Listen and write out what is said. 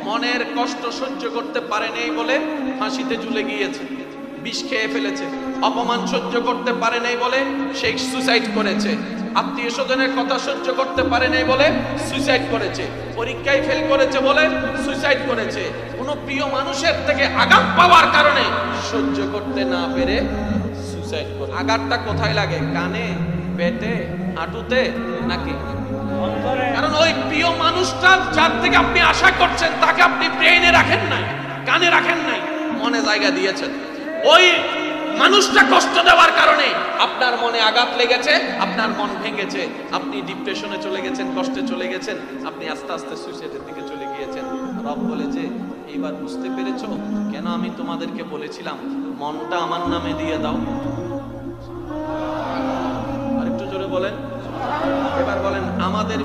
মনের কষ্ট সহ্য করতে পারে নাই বলে ফাঁসিতে ঝুলে গিয়েছে, বিষ খেয়ে ফেলেছে। অপমান সহ্য করতে পারে নাই বলে সে সুসাইড করেছে। আত্মীয় স্বজনের কথা সহ্য করতে পারে নাই বলে সুইসাইড করেছে। পরীক্ষায় ফেল করেছে বলে সুইসাইড করেছে। কোনো প্রিয় মানুষের থেকে আঘাত পাওয়ার কারণে সহ্য করতে না পেরে সুইসাইড করে। আঘাতটা কোথায় লাগে? কানে, পেটে, হাঁটুতে নাকি? কারণ ওই প্রিয় মানুষটা যার থেকে আপনি আশা করছেন তাকে আপনি ব্রেইনে রাখেন নাই, কানে রাখেন নাই, মনে জায়গা দিয়েছেন। ওই মানুষটা কষ্ট দেওয়ার কারণে আপনার মনে আঘাত লেগেছে, আপনার মন ভেঙেছে, আপনি ডিপ্রেশনে চলে গেছেন, কষ্টে চলে গেছেন, আপনি আস্তে আস্তে সুইসাইডের দিকে চলে গিয়েছেন। রব বলেছে এইবার বুঝতে পেরেছো কেন আমি তোমাদেরকে বলেছিলাম মনটা আমার নামে দিয়ে দাও? আরেকটু জোরে বলেন। এবার বলেন আমাদের